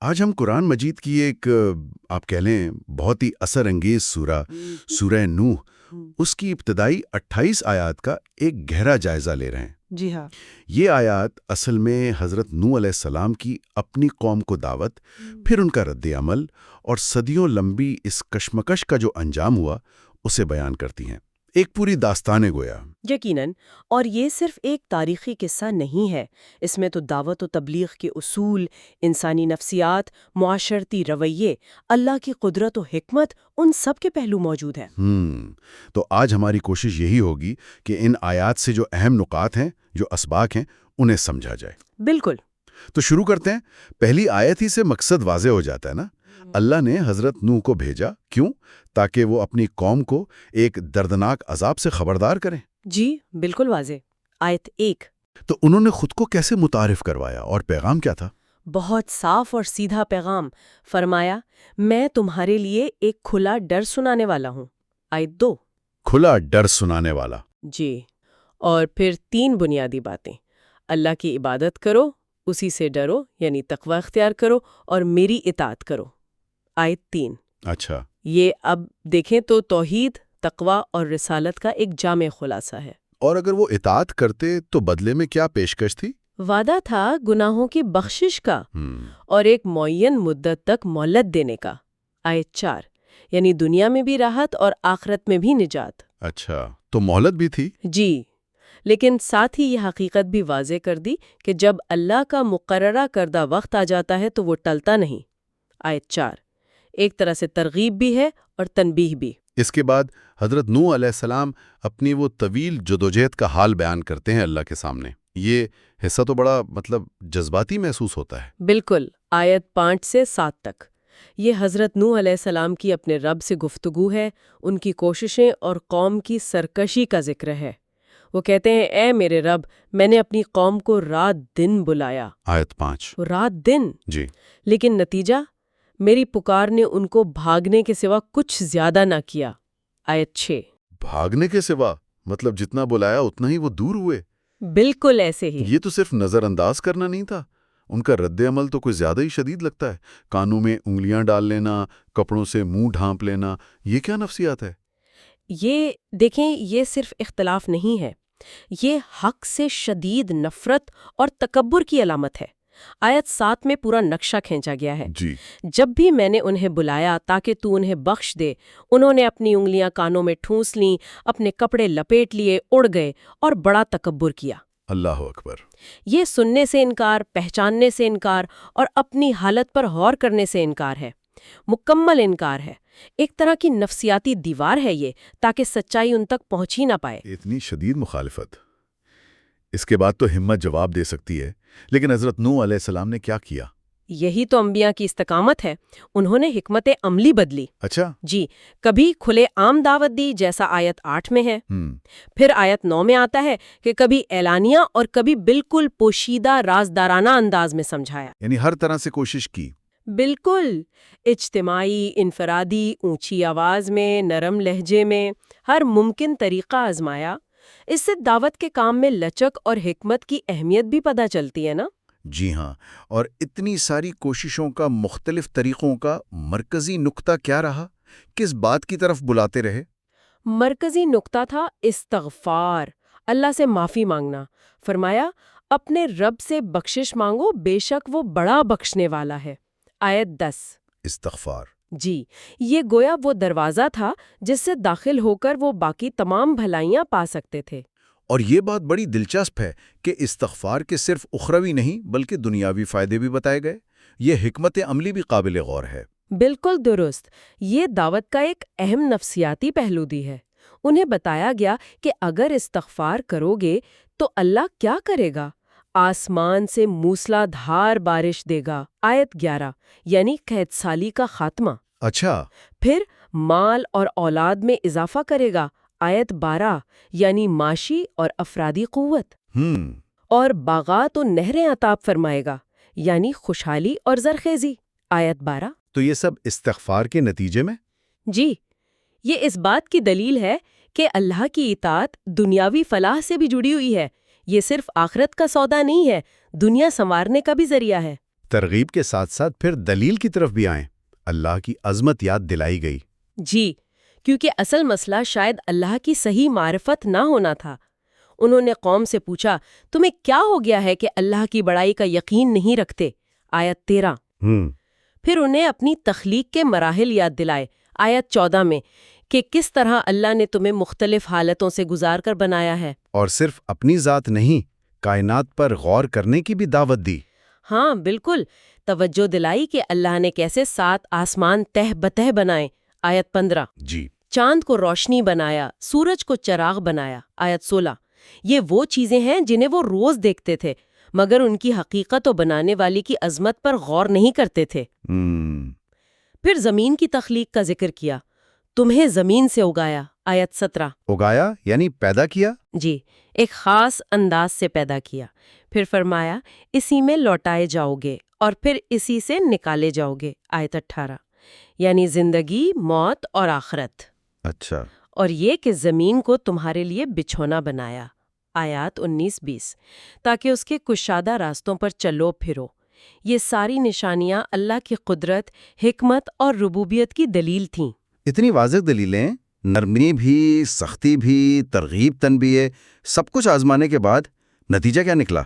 آج ہم قرآن مجید کی ایک آپ کہہ لیں بہت ہی اثر انگیز سورہ نوح، اس کی ابتدائی 28 آیات کا ایک گہرا جائزہ لے رہے ہیں۔ جی ہاں۔ یہ آیات اصل میں حضرت نوح علیہ السلام کی اپنی قوم کو دعوت، پھر ان کا رد عمل اور صدیوں لمبی اس کشمکش کا جو انجام ہوا اسے بیان کرتی ہیں، ایک پوری داستان گویا۔ یقیناً، اور یہ صرف ایک تاریخی قصہ نہیں ہے، اس میں تو دعوت و تبلیغ کے اصول، انسانی نفسیات، معاشرتی رویے، اللہ کی قدرت و حکمت، ان سب کے پہلو موجود ہیں۔ تو آج ہماری کوشش یہی ہوگی کہ ان آیات سے جو اہم نکات ہیں، جو اسباق ہیں، انہیں سمجھا جائے۔ بالکل۔ تو شروع کرتے ہیں۔ پہلی آیت ہی سے مقصد واضح ہو جاتا ہے نا۔ اللہ نے حضرت نوح کو بھیجا، کیوں؟ تاکہ وہ اپنی قوم کو ایک دردناک عذاب سے خبردار کریں۔ جی بالکل واضح۔ آیت 1۔ تو انہوں نے خود کو کیسے متعارف کروایا اور پیغام کیا تھا؟ بہت صاف اور سیدھا پیغام۔ فرمایا، میں تمہارے لیے ایک کھلا ڈر سنانے والا ہوں۔ آیت 2۔ کھلا ڈر سنانے والا۔ جی، اور پھر 3 بنیادی باتیں۔ اللہ کی عبادت کرو، اسی سے ڈرو یعنی تقوی اختیار کرو، اور میری اطاعت کرو۔ آیت 3۔ اچھا۔ یہ اب دیکھیں تو توحید، تقوی اور رسالت کا ایک جامع خلاصہ ہے۔ اور اگر وہ اطاعت کرتے تو بدلے میں کیا پیشکش تھی؟ وعدہ تھا گناہوں کی بخشش کا اور ایک معین مدت تک مہلت دینے کا۔ آیت 4، یعنی دنیا میں بھی راحت اور آخرت میں بھی نجات۔ اچھا، تو مہلت بھی تھی؟ جی، لیکن ساتھ ہی یہ حقیقت بھی واضح کر دی کہ جب اللہ کا مقررہ کردہ وقت آ جاتا ہے تو وہ ٹلتا نہیں۔ آیت 4 ایک طرح سے ترغیب بھی ہے اور تنبیہ بھی۔ اس کے بعد حضرت نوح علیہ السلام اپنی وہ طویل جدوجہد کا حال بیان کرتے ہیں اللہ کے سامنے۔ یہ حصہ تو بڑا جذباتی محسوس ہوتا ہے۔ بالکل۔ آیت 5 سے 7 تک یہ حضرت نوح علیہ السلام کی اپنے رب سے گفتگو ہے، ان کی کوششیں اور قوم کی سرکشی کا ذکر ہے۔ وہ کہتے ہیں، اے میرے رب، میں نے اپنی قوم کو رات دن بلایا۔ آیت 5۔ رات دن؟ جی۔ لیکن نتیجہ، میری پکار نے ان کو بھاگنے کے سوا کچھ زیادہ نہ کیا۔ آیت 6۔ بھاگنے کے سوا؟ مطلب جتنا بلایا اتنا ہی وہ دور ہوئے؟ بالکل ایسے ہی۔ یہ تو صرف نظر انداز کرنا نہیں تھا، ان کا رد عمل تو کوئی زیادہ ہی شدید لگتا ہے۔ کانوں میں انگلیاں ڈال لینا، کپڑوں سے منہ ڈھانپ لینا، یہ کیا نفسیات ہے؟ یہ دیکھیں، یہ صرف اختلاف نہیں ہے، یہ حق سے شدید نفرت اور تکبر کی علامت ہے۔ آیت 7 میں پورا نقشہ کھینچا گیا ہے۔ جی۔ جب بھی میں نے انہیں بلایا تاکہ تو انہیں بخش دے، انہوں نے اپنی انگلیاں کانوں میں ٹھونس لیں، اپنے کپڑے لپیٹ لیے، اڑ گئے اور بڑا تکبر کیا۔ اللہ اکبر۔ یہ سننے سے انکار، پہچاننے سے انکار اور اپنی حالت پر غور کرنے سے انکار ہے، مکمل انکار ہے۔ ایک طرح کی نفسیاتی دیوار ہے یہ، تاکہ سچائی ان تک پہنچ ہی نہ پائے۔ اتنی شدید مخالفت! اس کے بعد تو ہمت جواب دے سکتی ہے، لیکن حضرت نوح علیہ السلام نے کیا کیا؟ یہی تو انبیاء کی استقامت ہے، انہوں نے حکمت عملی بدلی۔ اچھا۔ جی، کبھی کھلے عام دعوت دی جیسا آیت 8 میں ہے، پھر آیت 9 میں آتا ہے کہ کبھی اعلانیہ اور کبھی بالکل پوشیدہ رازدارانہ انداز میں سمجھایا۔ یعنی ہر طرح سے کوشش کی۔ بالکل، اجتماعی، انفرادی، اونچی آواز میں، نرم لہجے میں، ہر ممکن طریقہ آزمایا۔ اس سے دعوت کے کام میں لچک اور حکمت کی اہمیت بھی پتہ چلتی ہے نا؟ جی ہاں، اور اتنی ساری کوششوں کا، مختلف طریقوں کا مرکزی نقطہ کیا رہا؟ کس بات کی طرف بلاتے رہے؟ مرکزی نقطہ تھا استغفار، اللہ سے معافی مانگنا۔ فرمایا، اپنے رب سے بخشش مانگو، بے شک وہ بڑا بخشنے والا ہے۔ آیت 10۔ استغفار۔ جی، یہ گویا وہ دروازہ تھا جس سے داخل ہو کر وہ باقی تمام بھلائیاں پا سکتے تھے۔ اور یہ بات بڑی دلچسپ ہے کہ استغفار کے صرف اخروی نہیں بلکہ دنیاوی فائدے بھی بتائے گئے۔ یہ حکمت عملی بھی قابل غور ہے۔ بالکل درست، یہ دعوت کا ایک اہم نفسیاتی پہلو بھی ہے۔ انہیں بتایا گیا کہ اگر استغفار کرو گے تو اللہ کیا کرے گا؟ آسمان سے موسلا دھار بارش دے گا۔ آیت 11، یعنی قحط سالی کا خاتمہ۔ اچھا۔ پھر مال اور اولاد میں اضافہ کرے گا۔ آیت 12، یعنی معاشی اور افرادی قوت۔ اور باغات و نہریں عطا فرمائے گا، یعنی خوشحالی اور زرخیزی۔ آیت 12۔ تو یہ سب استغفار کے نتیجے میں؟ جی، یہ اس بات کی دلیل ہے کہ اللہ کی اطاعت دنیاوی فلاح سے بھی جڑی ہوئی ہے۔ یہ صرف آخرت کا سودا نہیں ہے، دنیا سنوارنے کا بھی ذریعہ ہے۔ ترغیب کے ساتھ ساتھ پھر دلیل کی طرف بھی آئیں، اللہ کی عظمت یاد دلائی گئی۔ جی، کیونکہ اصل مسئلہ شاید اللہ کی صحیح معرفت نہ ہونا تھا۔ انہوں نے قوم سے پوچھا، تمہیں کیا ہو گیا ہے کہ اللہ کی بڑائی کا یقین نہیں رکھتے؟ آیت 13۔ پھر انہیں اپنی تخلیق کے مراحل یاد دلائے، آیت 14 میں، کہ کس طرح اللہ نے تمہیں مختلف حالتوں سے گزار کر بنایا ہے۔ اور صرف اپنی ذات نہیں، کائنات پر غور کرنے کی بھی دعوت دی۔ ہاں بالکل، توجہ دلائی کہ اللہ نے کیسے 7 آسمان تہ بتہ بنائے، آیت 15۔ جی، چاند کو روشنی بنایا، سورج کو چراغ بنایا، آیت 16۔ یہ وہ چیزیں ہیں جنہیں وہ روز دیکھتے تھے، مگر ان کی حقیقت و بنانے والی کی عظمت پر غور نہیں کرتے تھے۔ پھر زمین کی تخلیق کا ذکر کیا، تمہیں زمین سے اگایا، آیت 17۔ اگایا یعنی پیدا کیا؟ جی، ایک خاص انداز سے پیدا کیا، پھر فرمایا اسی میں لوٹائے جاؤ گے اور پھر اسی سے نکالے جاؤ گے، آیت 18۔ یعنی زندگی، موت اور آخرت۔ اچھا، اور یہ کہ زمین کو تمہارے لیے بچھونا بنایا، آیات 19-20، تاکہ اس کے کشادہ راستوں پر چلو پھرو۔ یہ ساری نشانیاں اللہ کی قدرت، حکمت اور ربوبیت کی دلیل تھیں۔ اتنی واضح دلیلیں، نرمی بھی، سختی بھی، ترغیب تنبیہ، سب کچھ آزمانے کے بعد نتیجہ کیا نکلا؟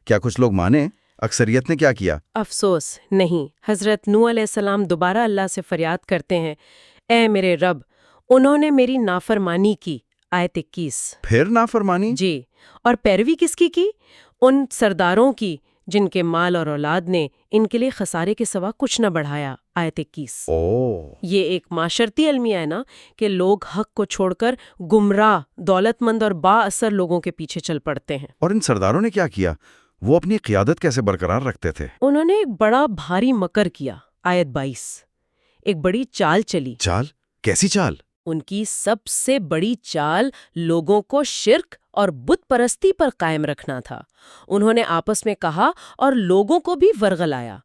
کیا کچھ لوگ مانے؟ اکثریت نے کیا کیا؟ افسوس نہیں۔ حضرت نوح علیہ السلام دوبارہ اللہ سے فریاد کرتے ہیں، اے میرے رب، انہوں نے میری نافرمانی کی، آیت 21۔ پھر نافرمانی؟ جی، اور پیروی کس کی؟ ان سرداروں کی جن کے مال اور اولاد نے ان کے لیے خسارے کے سوا کچھ نہ بڑھایا، آیت 21۔ یہ ایک معاشرتی المیہ ہے نا، کہ لوگ حق کو چھوڑ کر گمراہ، دولت مند اور با اثر لوگوں کے پیچھے چل پڑتے ہیں۔ اور ان سرداروں نے کیا کیا؟ وہ اپنی قیادت کیسے برقرار رکھتے تھے؟ انہوں نے ایک بڑا بھاری مکر کیا، آیت 22۔ ایک بڑی چال چلی۔ چال؟ کیسی چال؟ ان کی سب سے بڑی چال لوگوں کو شرک اور بت پرستی پر قائم رکھنا تھا۔ انہوں نے آپس میں کہا اور لوگوں کو بھی ورغلایا،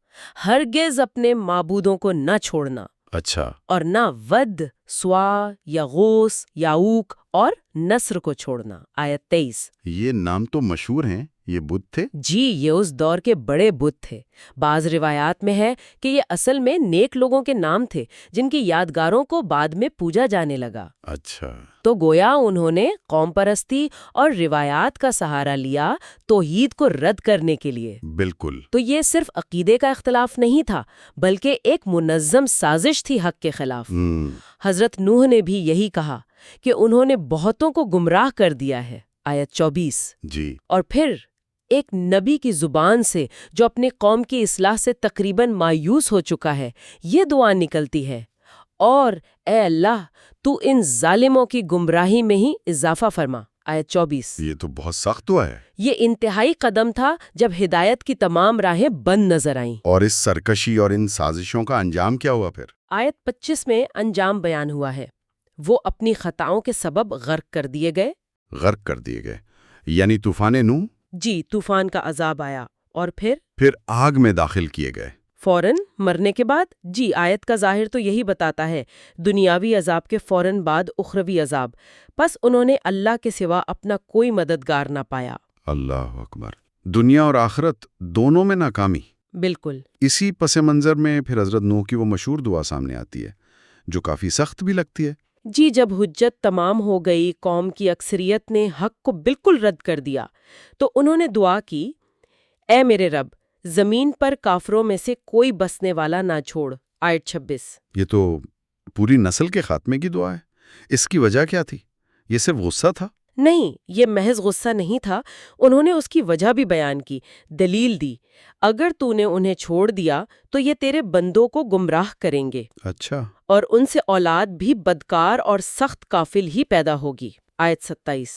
ہرگز اپنے معبودوں کو نہ چھوڑنا۔ اچھا، اور نہ ود، سوا، یغوث، یعوق اور نصر کو چھوڑنا، آیت 23۔ یہ نام تو مشہور ہیں، یہ بت تھے؟ جی، یہ اس دور کے بڑے بت تھے۔ بعض روایات میں ہے کہ یہ اصل میں نیک لوگوں کے نام تھے جن کی یادگاروں کو بعد میں پوجا جانے لگا۔ اچھا، تو گویا انہوں نے قوم پرستی اور روایات کا سہارا لیا توحید کو رد کرنے کے لیے۔ بالکل۔ تو یہ صرف عقیدے کا اختلاف نہیں تھا، بلکہ ایک منظم سازش تھی حق کے خلاف۔ حضرت نوح نے بھی یہی کہا کہ انہوں نے بہتوں کو گمراہ کر دیا ہے، آیت 24۔ جی، اور پھر ایک نبی کی زبان سے جو اپنی قوم کی اصلاح سے تقریباً مایوس ہو چکا ہے، یہ دعا نکلتی ہے، اور اے اللہ تو ان ظالموں کی گمراہی میں ہی اضافہ فرما، آیت 24۔ یہ تو بہت سخت ہوا ہے۔ یہ انتہائی قدم تھا جب ہدایت کی تمام راہیں بند نظر آئیں۔ اور اس سرکشی اور ان سازشوں کا انجام کیا ہوا پھر؟ آیت 25 میں انجام بیان ہوا ہے، وہ اپنی خطاؤں کے سبب غرق کر دیے گئے۔ غرق کر دیے گئے، یعنی طوفان نوح؟ جی، طوفان کا عذاب آیا، اور پھر آگ میں داخل کیے گئے۔ فوراً مرنے کے بعد؟ جی، آیت کا ظاہر تو یہی بتاتا ہے، دنیاوی عذاب کے فوراً بعد اخروی عذاب۔ پس انہوں نے اللہ کے سوا اپنا کوئی مددگار نہ پایا۔ اللہ اکبر، دنیا اور آخرت دونوں میں ناکامی۔ بالکل۔ اسی پس منظر میں پھر حضرت نوح کی وہ مشہور دعا سامنے آتی ہے جو کافی سخت بھی لگتی ہے۔ جی، جب حجت تمام ہو گئی، قوم کی اکثریت نے حق کو بالکل رد کر دیا، تو انہوں نے دعا کی، اے میرے رب، زمین پر کافروں میں سے کوئی بسنے والا نہ چھوڑ، آیت 26۔ یہ تو پوری نسل کے خاتمے کی دعا ہے۔ اس کی وجہ کیا تھی؟ یہ صرف غصہ تھا؟ نہیں، یہ محض غصہ نہیں تھا، انہوں نے اس کی وجہ بھی بیان کی، دلیل دی، اگر تو نے انہیں چھوڑ دیا تو یہ تیرے بندوں کو گمراہ کریں گے۔ اچھا، اور ان سے اولاد بھی بدکار اور سخت کافل ہی پیدا ہوگی، آیت 27۔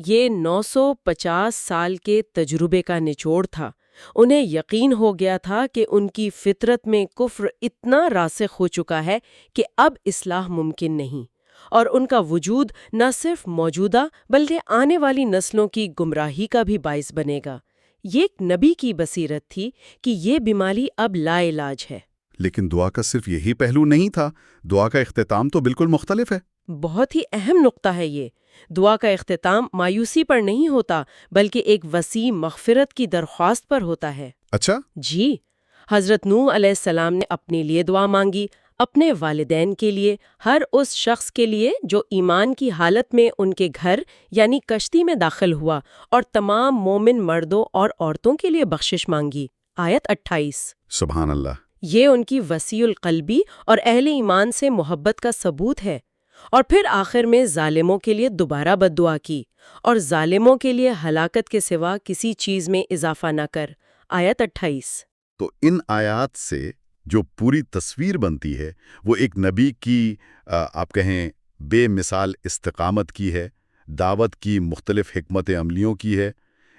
یہ 950 سال کے تجربے کا نچوڑ تھا۔ انہیں یقین ہو گیا تھا کہ ان کی فطرت میں کفر اتنا راسخ ہو چکا ہے کہ اب اصلاح ممکن نہیں، اور ان کا وجود نہ صرف موجودہ بلکہ آنے والی نسلوں کی گمراہی کا بھی باعث بنے گا۔ یہ ایک نبی کی بصیرت تھی کہ یہ بیماری اب لا علاج ہے۔ لیکن دعا کا صرف یہی پہلو نہیں تھا، دعا کا اختتام تو بالکل مختلف ہے۔ بہت ہی اہم نقطہ ہے یہ۔ دعا کا اختتام مایوسی پر نہیں ہوتا، بلکہ ایک وسیع مغفرت کی درخواست پر ہوتا ہے۔ اچھا، جی، حضرت نوح علیہ السلام نے اپنے لیے دعا مانگی، اپنے والدین کے لیے، ہر اس شخص کے لیے جو ایمان کی حالت میں ان کے گھر یعنی کشتی میں داخل ہوا، اور تمام مومن مردوں اور عورتوں کے لیے بخشش مانگی۔ آیت 28۔ سبحان اللہ۔ یہ ان کی وسیع القلبی اور اہل ایمان سے محبت کا ثبوت ہے۔ اور پھر آخر میں ظالموں کے لیے دوبارہ بد دعا کی، اور ظالموں کے لیے ہلاکت کے سوا کسی چیز میں اضافہ نہ کر۔ آیت 28۔ تو ان آیات سے جو پوری تصویر بنتی ہے وہ ایک نبی کی آپ کہیں بے مثال استقامت کی ہے، دعوت کی مختلف حکمت عملیوں کی ہے،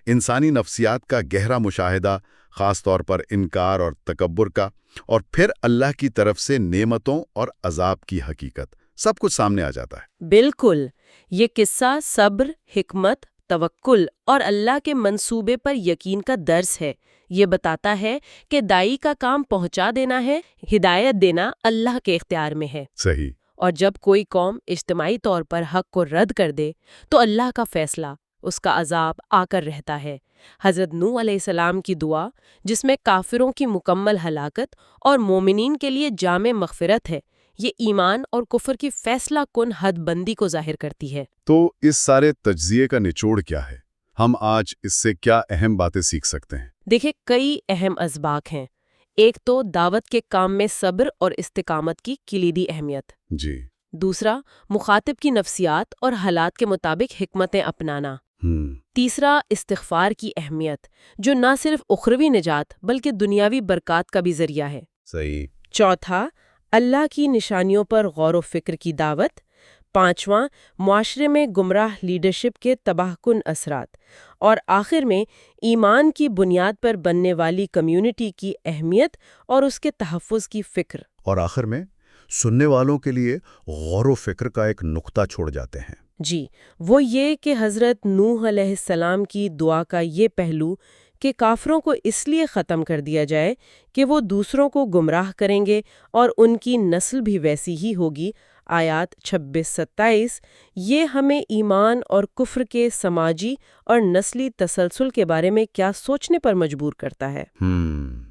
انسانی نفسیات کا گہرا مشاہدہ، خاص طور پر انکار اور تکبر کا، اور پھر اللہ کی طرف سے نعمتوں اور عذاب کی حقیقت، سب کچھ سامنے آ جاتا ہے۔ بالکل، یہ قصہ صبر، حکمت، توکل اور اللہ کے منصوبے پر یقین کا درس ہے۔ یہ بتاتا ہے کہ دائی کا کام پہنچا دینا ہے، ہدایت دینا اللہ کے اختیار میں ہے۔ صحیح۔ اور جب کوئی قوم اجتماعی طور پر حق کو رد کر دے تو اللہ کا فیصلہ، اس کا عذاب آ کر رہتا ہے۔ حضرت نوح علیہ السلام کی دعا، جس میں کافروں کی مکمل ہلاکت اور مومنین کے لیے جامع مغفرت ہے، یہ ایمان اور کفر کی فیصلہ کن حد بندی کو ظاہر کرتی ہے۔ تو اس سارے تجزیے کا نچوڑ کیا ہے؟ ہم آج اس سے کیا اہم باتیں سیکھ سکتے ہیں؟ دیکھیں، کئی اہم اسباق ہیں۔ ایک تو دعوت کے کام میں صبر اور استقامت کی کلیدی اہمیت۔ جی۔ دوسرا، مخاطب کی نفسیات اور حالات کے مطابق حکمتیں اپنانا۔ تیسرا، استغفار کی اہمیت، جو نہ صرف اخروی نجات بلکہ دنیاوی برکات کا بھی ذریعہ ہے۔ صحیح۔ چوتھا، اللہ کی نشانیوں پر غور و فکر کی دعوت۔ پانچواں، معاشرے میں گمراہ لیڈرشپ کے تباہ کن اثرات۔ اور آخر میں، ایمان کی بنیاد پر بننے والی کمیونٹی کی اہمیت اور اس کے تحفظ کی فکر۔ اور آخر میں سننے والوں کے لیے غور و فکر کا ایک نقطہ چھوڑ جاتے ہیں۔ جی، وہ یہ کہ حضرت نوح علیہ السلام کی دعا کا یہ پہلو کہ کافروں کو اس لیے ختم کر دیا جائے کہ وہ دوسروں کو گمراہ کریں گے اور ان کی نسل بھی ویسی ہی ہوگی، آیات 26-27، یہ ہمیں ایمان اور کفر کے سماجی اور نسلی تسلسل کے بارے میں کیا سوچنے پر مجبور کرتا ہے۔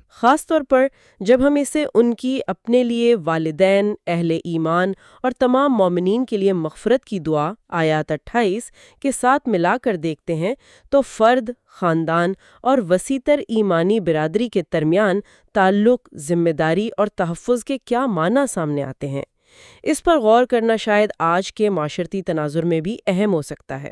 خاص طور پر جب ہم اسے ان کی اپنے لیے، والدین، اہل ایمان اور تمام مومنین کے لیے مغفرت کی دعا، آیات 28 کے ساتھ ملا کر دیکھتے ہیں تو فرد، خاندان اور وسیع تر ایمانی برادری کے درمیان تعلق، ذمہ داری اور تحفظ کے کیا معنی سامنے آتے ہیں۔ اس پر غور کرنا شاید آج کے معاشرتی تناظر میں بھی اہم ہو سکتا ہے۔